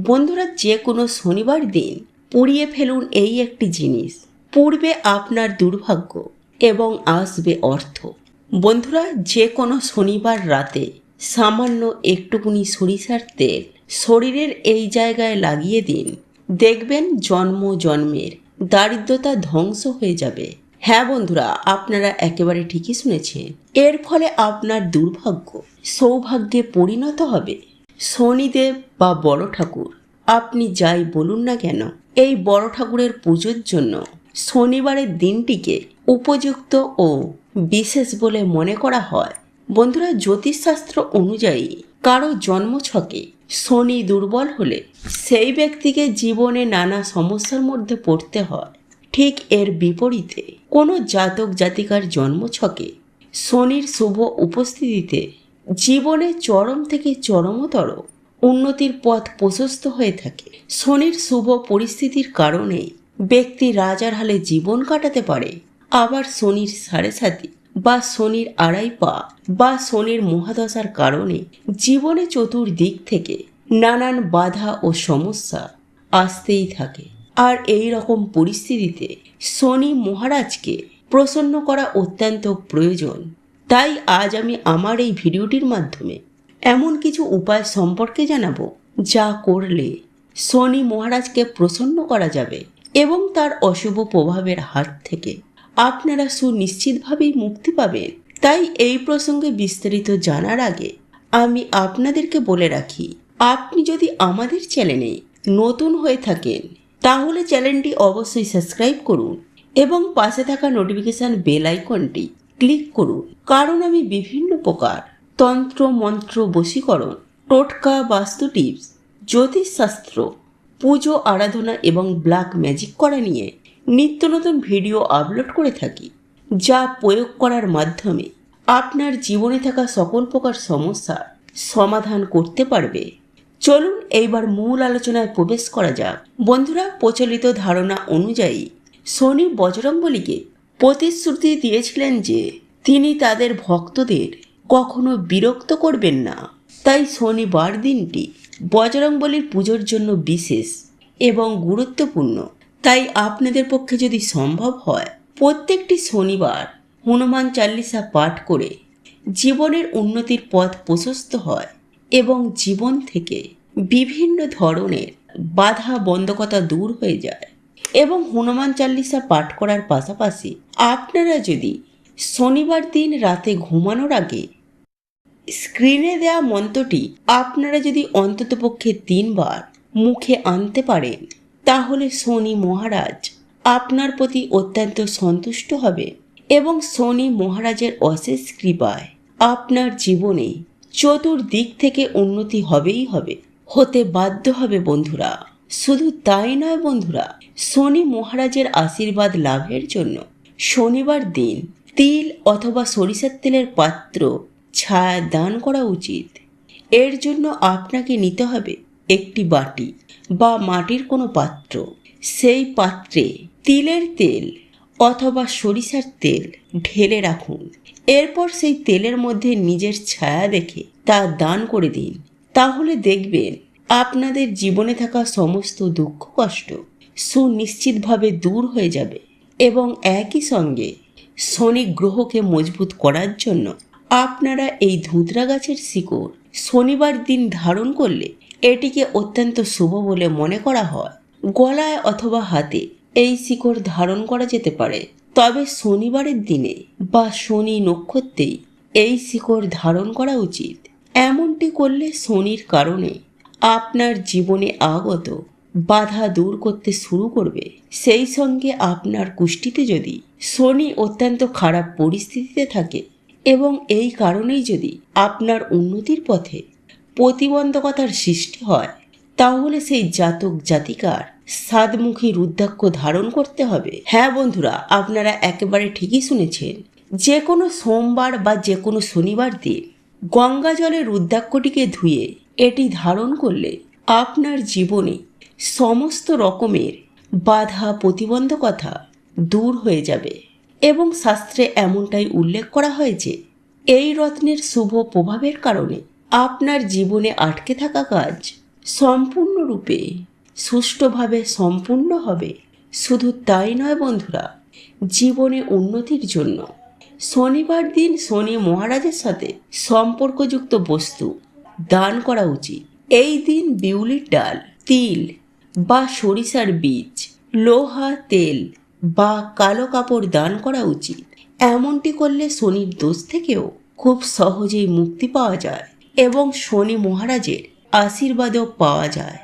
বন্ধুরা, যে কোনো শনিবার দিন পুড়িয়ে ফেলুন এই একটি জিনিস। পূর্বে আপনার দুর্ভাগ্য এবং আসবে অর্থ। বন্ধুরা, যে কোনো শনিবার রাতে সামান্য একটুকুনি সরিষার তেল শরীরের এই জায়গায় লাগিয়ে দিন। দেখবেন জন্ম জন্মের দারিদ্রতা ধ্বংস হয়ে যাবে। হ্যাঁ বন্ধুরা, আপনারা একেবারে ঠিকই শুনেছেন। এর ফলে আপনার দুর্ভাগ্য সৌভাগ্যে পরিণত হবে। শনিদেব বা বড় ঠাকুর, আপনি যাই বলুন না কেন, এই বড় ঠাকুরের পুজোর জন্য শনিবারের দিনটিকে উপযুক্ত ও বিশেষ বলে মনে করা হয়। বন্ধুরা, জ্যোতিষশাস্ত্র অনুযায়ী কারো জন্মছকে শনি দুর্বল হলে সেই ব্যক্তিকে জীবনে নানা সমস্যার মধ্যে পড়তে হয়। ঠিক এর বিপরীতে কোনো জাতক জাতিকার জন্মছকে শনির শুভ উপস্থিতিতে জীবনে চরম থেকে চরমতর উন্নতির পথ প্রশস্ত হয়ে থাকে। শনির শুভ পরিস্থিতির কারণে ব্যক্তি রাজার হালে জীবন কাটাতে পারে। আবার শনির সাড়ে সাতি বা শনির আড়াই পা বা শনির মহাদশার কারণে জীবনে চতুর্দিক থেকে নানান বাধা ও সমস্যা আসতেই থাকে। আর এই রকম পরিস্থিতিতে শনি মহারাজকে প্রসন্ন করা অত্যন্ত প্রয়োজন। তাই আজ আমি আমার এই ভিডিওটির মাধ্যমে এমন কিছু উপায় সম্পর্কে জানাবো যা করলে শনি মহারাজকে প্রসন্ন করা যাবে এবং তার অশুভ প্রভাবের হাত থেকে আপনারা সুনিশ্চিতভাবেই মুক্তি পাবেন। তাই এই প্রসঙ্গে বিস্তারিত জানার আগে আমি আপনাদেরকে বলে রাখি, আপনি যদি আমাদের চ্যানেলে নতুন হয়ে থাকেন তাহলে চ্যানেলটি অবশ্যই সাবস্ক্রাইব করুন এবং পাশে থাকা নোটিফিকেশন বেল আইকনটি ক্লিক করুন। কারণ আমি বিভিন্ন প্রকার তন্ত্র মন্ত্র বশীকরণ, টোটকা, বাস্তু টিপস, জ্যোতিষশাস্ত্র, পুজো আরাধনা এবং ব্ল্যাক ম্যাজিক করা নিয়ে নিত্য নতুন ভিডিও আপলোড করে থাকি, যা প্রয়োগ করার মাধ্যমে আপনার জীবনে থাকা সকল প্রকার সমস্যার সমাধান করতে পারবে। চলুন এইবার মূল আলোচনায় প্রবেশ করা যাক। বন্ধুরা, প্রচলিত ধারণা অনুযায়ী শনি বজরংবলীকে প্রতিশ্রুতি দিয়েছিলেন যে তিনি তাদের ভক্তদের কখনো বিরক্ত করবেন না। তাই শনিবার দিনটি বজরংবলীর পুজোর জন্য বিশেষ এবং গুরুত্বপূর্ণ। তাই আপনাদের পক্ষে যদি সম্ভব হয় প্রত্যেকটি শনিবার হনুমান চালিসা পাঠ করে জীবনের উন্নতির পথ প্রশস্ত হয় এবং জীবন থেকে বিভিন্ন ধরনের বাধা বন্ধকতা দূর হয়ে যায়। এবং হনুমান চালিসা পাঠ করার পাশাপাশি আপনারা যদি শনিবার দিন রাতে ঘুমানোর আগে স্ক্রিনে দেওয়া মন্ত্রটি আপনারা যদি অন্ততপক্ষে 3 বার মুখে আনতে পারেন তাহলে শনি মহারাজ আপনার প্রতি অত্যন্ত সন্তুষ্ট হবে এবং শনি মহারাজের অশেষ কৃপায় আপনার জীবনে চতুর্দিক থেকে উন্নতি হবেই হবে, হতে বাধ্য হবে। বন্ধুরা, শুধু তাই নয় বন্ধুরা, শনি মহারাজের আশীর্বাদ লাভের জন্য শনিবার দিন তিল অথবা সরিষার তেলের পাত্র ছায়া দান করা উচিত। এর জন্য আপনাকে নিতে হবে একটি বাটি বা মাটির কোনো পাত্র। সেই পাত্রে তিলের তেল অথবা সরিষার তেল ঢেলে রাখুন। এরপর সেই তেলের মধ্যে নিজের ছায়া দেখে তা দান করে দিন। তাহলে দেখবেন আপনাদের জীবনে থাকা সমস্ত দুঃখ কষ্ট সুনিশ্চিতভাবে দূর হয়ে যাবে এবং একই সঙ্গে শনি গ্রহকে মজবুত করার জন্য আপনারা এই ধুতরা গাছের শিকড় শনিবার দিন ধারণ করলে এটিকে অত্যন্ত শুভ বলে মনে করা হয়। গলায় অথবা হাতে এই শিকড় ধারণ করা যেতে পারে, তবে শনিবারের দিনে বা শনি নক্ষত্রেই এই শিকড় ধারণ করা উচিত। এমনটি করলে শনির কারণে আপনার জীবনে আগত বাধা দূর করতে শুরু করবে। সেই সঙ্গে আপনার কুষ্টিতে যদি শনি অত্যন্ত খারাপ পরিস্থিতিতে থাকে এবং এই কারণেই যদি আপনার উন্নতির পথে প্রতিবন্ধকতার সৃষ্টি হয় তাহলে সেই জাতক জাতিকার 7মুখী রুদ্রাক্ষ ধারণ করতে হবে। হ্যাঁ বন্ধুরা, আপনারা একেবারে ঠিকই শুনেছেন। যে কোনো সোমবার বা যে কোনো শনিবার দিন গঙ্গা জলে রুদ্রাক্ষটিকে ধুয়ে এটি ধারণ করলে আপনার জীবনে সমস্ত রকমের বাধা প্রতিবন্ধকতা দূর হয়ে যাবে এবং শাস্ত্রে এমনটাই উল্লেখ করা হয়েছে এই রত্নের শুভ প্রভাবের কারণে আপনার জীবনে আটকে থাকা কাজ সম্পূর্ণরূপে সুষ্ঠুভাবে সম্পূর্ণ হবে। শুধু তাই নয় বন্ধুরা, জীবনে উন্নতির জন্য শনিবার দিন শনি মহারাজের সাথে সম্পর্কযুক্ত বস্তু দান করা উচিত। এই দিন বিউলির ডাল, তিল বা সরিষার বীজ, লোহা, তেল বা কালো কাপড় দান করা উচিত। এমনটি করলে শনির দোষ থেকেও খুব সহজেই মুক্তি পাওয়া যায় এবং শনি মহারাজের আশীর্বাদও পাওয়া যায়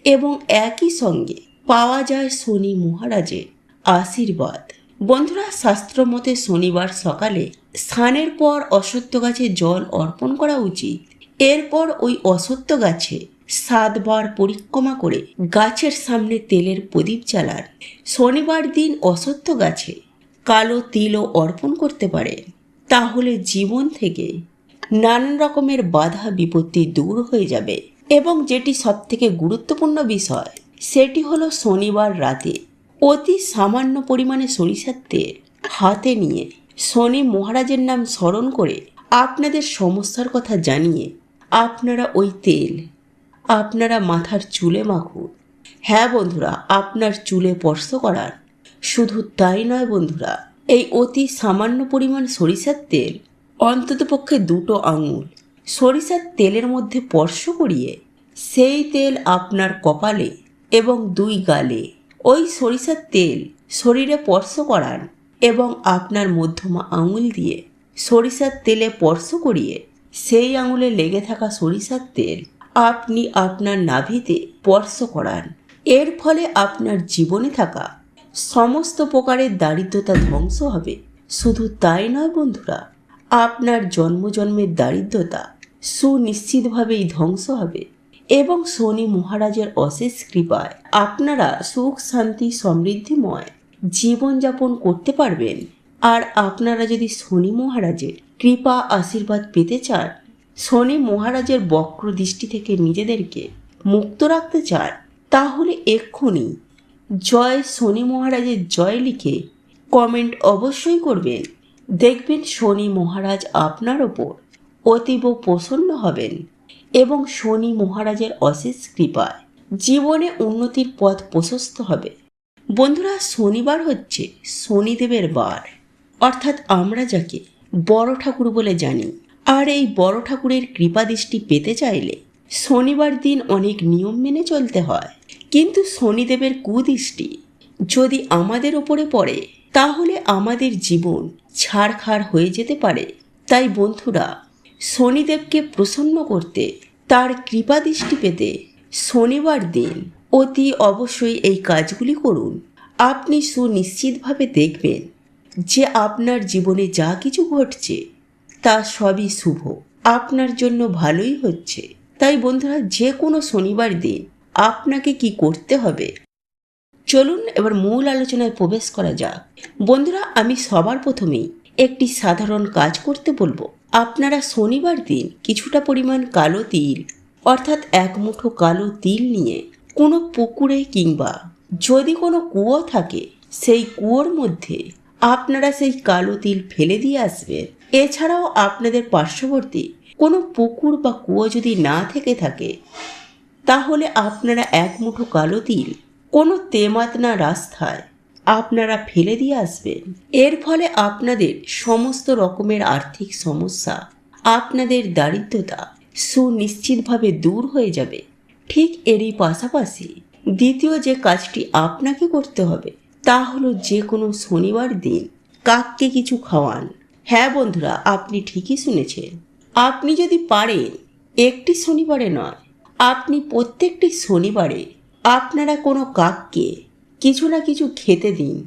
এবং একই সঙ্গে পাওয়া যায় শনি মহারাজের আশীর্বাদ। বন্ধুরা, শাস্ত্র মতে শনিবার সকালে স্নানের পর অশ্বত্থ গাছে জল অর্পণ করা উচিত। এরপর ওই অশ্বত্থ গাছে 7 বার পরিক্রমা করে গাছের সামনে তেলের প্রদীপ জ্বালান। শনিবার দিন অশ্বত্থ গাছে কালো তিলও অর্পণ করতে পারে। তাহলে জীবন থেকে নানান রকমের বাধা বিপত্তি দূর হয়ে যাবে। এবং যেটি সবথেকে গুরুত্বপূর্ণ বিষয়, সেটি হলো শনিবার রাতে অতি সামান্য পরিমাণে সরিষার তেল হাতে নিয়ে শনি মহারাজের নাম স্মরণ করে আপনাদের সমস্যার কথা জানিয়ে আপনারা ওই তেল আপনারা মাথার চুলে মাখুন। হ্যাঁ বন্ধুরা, আপনার চুলে স্পর্শ করান। শুধু তাই নয় বন্ধুরা, এই অতি সামান্য পরিমাণ সরিষার তেল অন্ততপক্ষে 2 আঙুল সরিষার তেলের মধ্যে স্পর্শ করিয়ে সেই তেল আপনার কপালে এবং 2 গালে ওই সরিষার তেল শরীরে স্পর্শ করান এবং আপনার মধ্যমা আঙুল দিয়ে সরিষার তেলে স্পর্শ করিয়ে সেই আঙুলে লেগে থাকা সরিষার তেল আপনি আপনার নাভিতে স্পর্শ করান। এর ফলে আপনার জীবনে থাকা সমস্ত প্রকারের দারিদ্রতা ধ্বংস হবে। শুধু তাই নয় বন্ধুরা, আপনার জন্মজন্মের দারিদ্রতা সুনিশ্চিতভাবেই ধ্বংস হবে এবং শনি মহারাজের অশেষ কৃপায় আপনারা সুখ শান্তি সমৃদ্ধিময় জীবনযাপন করতে পারবেন। আর আপনারা যদি শনি মহারাজের কৃপা আশীর্বাদ পেতে চান, শনি মহারাজের বক্র দৃষ্টি থেকে নিজেদেরকে মুক্ত রাখতে চান, তাহলে এক্ষুনি জয় শনি মহারাজের জয় লিখে কমেন্ট অবশ্যই করবেন। দেখবেন শনি মহারাজ আপনার ওপর অতীব প্রসন্ন হবেন এবং শনি মহারাজের অশেষ কৃপায় জীবনে উন্নতির পথ প্রশস্ত হবে। বন্ধুরা, শনিবার হচ্ছে শনিদেবের বার, অর্থাৎ আমরা যাকে বড় ঠাকুর বলে জানি। আর এই বড় ঠাকুরের কৃপা দৃষ্টি পেতে চাইলে শনিবার দিন অনেক নিয়ম মেনে চলতে হয়। কিন্তু শনিদেবের কুদৃষ্টি যদি আমাদের ওপরে পড়ে, তাহলে আমাদের জীবন ছাড়খাড় হয়ে যেতে পারে। তাই বন্ধুরা, শনিদেবকে প্রসন্ন করতে, তার কৃপা দৃষ্টি পেতে শনিবার দিন অতি অবশ্যই এই কাজগুলি করুন। আপনি সুনিশ্চিতভাবে দেখবেন যে আপনার জীবনে যা কিছু ঘটছে তা সবই শুভ, আপনার জন্য ভালোই হচ্ছে। তাই বন্ধুরা, যে কোনো শনিবার দিন আপনাকে কি করতে হবে, চলুন এবার মূল আলোচনায় প্রবেশ করা যাক। বন্ধুরা, আমি সবার প্রথমেই একটি সাধারণ কাজ করতে বলবো। আপনারা শনিবার দিন কিছুটা পরিমাণ কালো তিল, অর্থাৎ 1 মুঠো কালো তিল নিয়ে কোনো পুকুরে কিংবা যদি কোনো কুয়ো থাকে সেই কুয়োর মধ্যে আপনারা সেই কালো তিল ফেলে দিয়ে আসবেন। এছাড়াও আপনাদের পার্শ্ববর্তী কোনো পুকুর বা কুয়ো যদি না থেকে থাকে, তাহলে আপনারা 1 মুঠো কালো তিল কোনো তেমাতনা রাস্তায় আপনারা ফেলে দিয়ে আসবেন। এর ফলে আপনাদের সমস্ত রকমের আর্থিক সমস্যা, আপনাদের দারিদ্রতা সুনিশ্চিতভাবে দূর হয়ে যাবে। ঠিক এরই পাশাপাশি দ্বিতীয় যে কাজটি আপনাকে করতে হবে তা হলো যে কোনো শনিবার দিন কাককে কিছু খাওয়ান। হ্যাঁ বন্ধুরা, আপনি ঠিকই শুনেছেন। আপনি যদি পারেন, একটি শনিবারে নয়, আপনি প্রত্যেকটি শনিবারে আপনারা কোনো কাককে কিছু না কিছু খেতে দিন।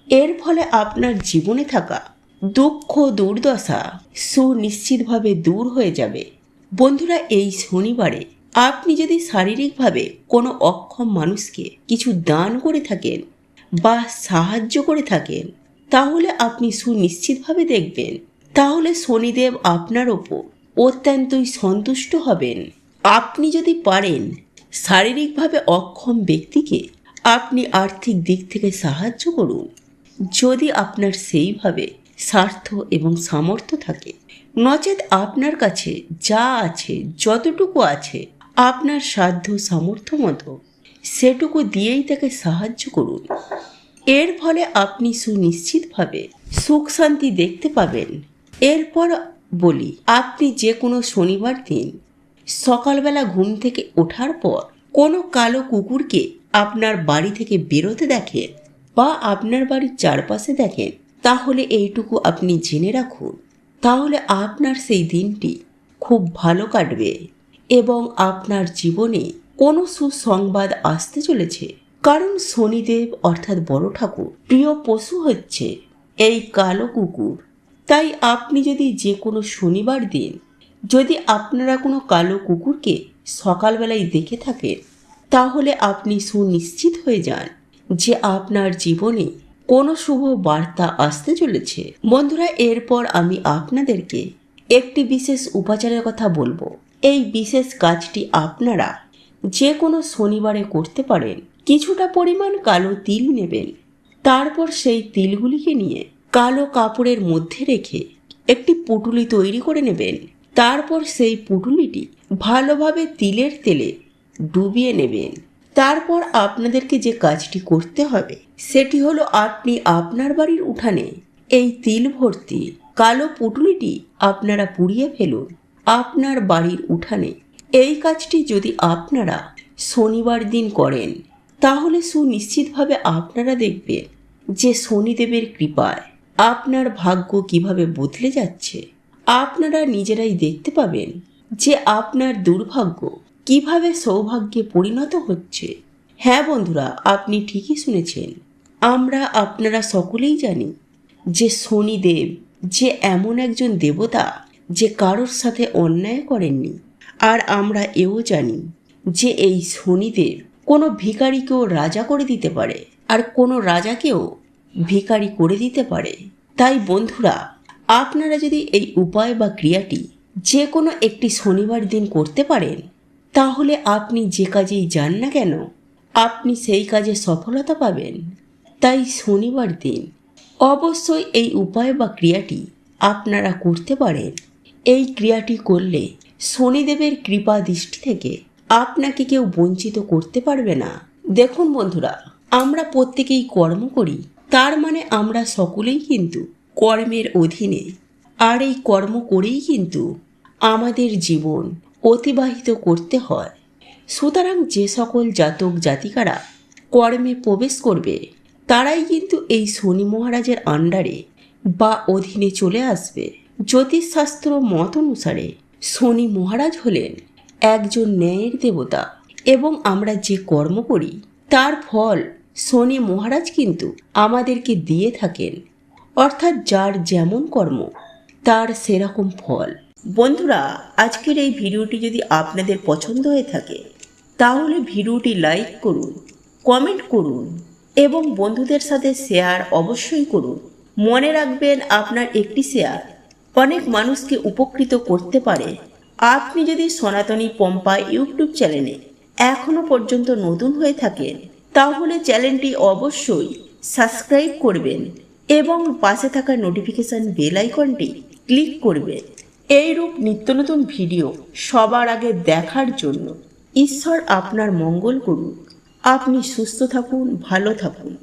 এর ফলে আপনার জীবনে থাকা দুঃখ দুর্দশা সুনিশ্চিতভাবে দূর হয়ে যাবে। বন্ধুরা, এই শনিবারে আপনি যদি শারীরিকভাবে কোনো অক্ষম মানুষকে কিছু দান করে থাকেন বা সাহায্য করে থাকেন, তাহলে আপনি সুনিশ্চিতভাবে দেখবেন তাহলে শনিদেব আপনার ওপর অত্যন্তই সন্তুষ্ট হবেন। আপনি যদি পারেন শারীরিকভাবে অক্ষম ব্যক্তিকে আপনি আর্থিক দিক থেকে সাহায্য করুন, যদি আপনার সেইভাবে স্বার্থ এবং সামর্থ্য থাকে। নচেৎ আপনার কাছে যা আছে, যতটুকু আছে, আপনার সাধ্য সামর্থ্য মতো সেটুকু দিয়েই তাকে সাহায্য করুন। এর ফলে আপনি সুনিশ্চিতভাবে সুখ শান্তি দেখতে পাবেন। এরপর বলি, আপনি যে কোনো শনিবার দিন সকালবেলা ঘুম থেকে ওঠার পর কোনো কালো কুকুরকে আপনার বাড়ি থেকে বেরোতে দেখেন বা আপনার বাড়ির চারপাশে দেখেন, তাহলে এইটুকু আপনি জেনে রাখুন, তাহলে আপনার সেই দিনটি খুব ভালো কাটবে এবং আপনার জীবনে কোনো সুসংবাদ আসতে চলেছে। কারণ শনিদেব অর্থাৎ বড় ঠাকুর প্রিয় পশু হচ্ছে এই কালো কুকুর। তাই আপনি যদি যে কোনো শনিবার দিন যদি আপনারা কোনো কালো কুকুরকে সকালবেলায় দেখে থাকেন, তাহলে আপনি সুনিশ্চিত হয়ে যান যে আপনার জীবনে কোনো শুভ বার্তা আসতে চলেছে। বন্ধুরা, এরপর আমি আপনাদেরকে একটি বিশেষ উপাচারের কথা বলবো। এই বিশেষ কাজটি আপনারা যে কোনো শনিবারে করতে পারেন। কিছুটা পরিমাণ কালো তিল নেবেন, তারপর সেই তিলগুলিকে নিয়ে কালো কাপড়ের মধ্যে রেখে একটি পুঁটুলি তৈরি করে নেবেন। তারপর সেই পুঁটুলিটি ভালোভাবে তিলের তেলে ডুবিয়ে নেবেন। তারপর আপনাদেরকে যে কাজটি করতে হবে সেটি হলো, আপনি আপনার বাড়ির উঠানে এই তিল ভর্তি কালো পুঁটুলিটি আপনারা পুড়িয়ে ফেলুন আপনার বাড়ির উঠানে। এই কাজটি যদি আপনারা শনিবার দিন করেন, তাহলে সুনিশ্চিতভাবে আপনারা দেখবেন যে শনিদেবের কৃপায় আপনার ভাগ্য কিভাবে বদলে যাচ্ছে। আপনারা নিজেরাই দেখতে পাবেন যে আপনার দুর্ভাগ্য কিভাবে সৌভাগ্যে পরিণত হচ্ছে। হ্যাঁ বন্ধুরা, আপনি ঠিকই শুনেছেন। আমরা আপনারা সকলেই জানি যে শনিদেব যে এমন একজন দেবতা যে কারোর সাথে অন্যায় করেননি। আর আমরা এও জানি যে এই শনিদেব কোনো ভিখারিকেও রাজা করে দিতে পারে, আর কোনো রাজাকেও ভিখারি করে দিতে পারে। তাই বন্ধুরা, আপনারা যদি এই উপায় বা ক্রিয়াটি যে কোনো একটি শনিবার দিন করতে পারেন, তাহলে আপনি যে কাজেই যান না কেন আপনি সেই কাজে সফলতা পাবেন। তাই শনিবার দিন অবশ্যই এই উপায় বা ক্রিয়াটি আপনারা করতে পারেন। এই ক্রিয়াটি করলে শনিদেবের কৃপা দৃষ্টি থেকে আপনাকে কেউ বঞ্চিত করতে পারবে না। দেখুন বন্ধুরা, আমরা প্রত্যেকেই কর্ম করি, তার মানে আমরা সকলেই কিন্তু কর্মের অধীনে। আর এই কর্ম করেই কিন্তু আমাদের জীবন অতিবাহিত করতে হয়। সুতরাং যে সকল জাতক জাতিকারা কর্মে প্রবেশ করবে, তারাই কিন্তু এই শনি মহারাজের আন্ডারে বা অধীনে চলে আসবে। জ্যোতিষশাস্ত্র মত অনুসারে শনি মহারাজ হলেন একজন ন্যায়ের দেবতা, এবং আমরা যে কর্ম করি তার ফল শনি মহারাজ কিন্তু আমাদেরকে দিয়ে থাকেন। অর্থাৎ যার যেমন কর্ম তার সেরকম ফল। বন্ধুরা, আজকের এই ভিডিওটি যদি আপনাদের পছন্দ হয়ে থাকে, তাহলে ভিডিওটি লাইক করুন, কমেন্ট করুন এবং বন্ধুদের সাথে শেয়ার অবশ্যই করুন। মনে রাখবেন, আপনার একটি শেয়ার অনেক মানুষকে উপকৃত করতে পারে। আপনি যদি সনাতনী পম্পা ইউটিউব চ্যানেলে এখনো পর্যন্ত নতুন হয়ে থাকেন, তাহলে চ্যানেলটি অবশ্যই সাবস্ক্রাইব করবেন এবং পাশে থাকা নোটিফিকেশন বেল আইকনটি ক্লিক করবেন। এইরূপ নিত্য নতুন ভিডিও সবার আগে দেখার জন্য ঈশ্বর আপনার মঙ্গল করুন। আপনি সুস্থ থাকুন, ভালো থাকুন।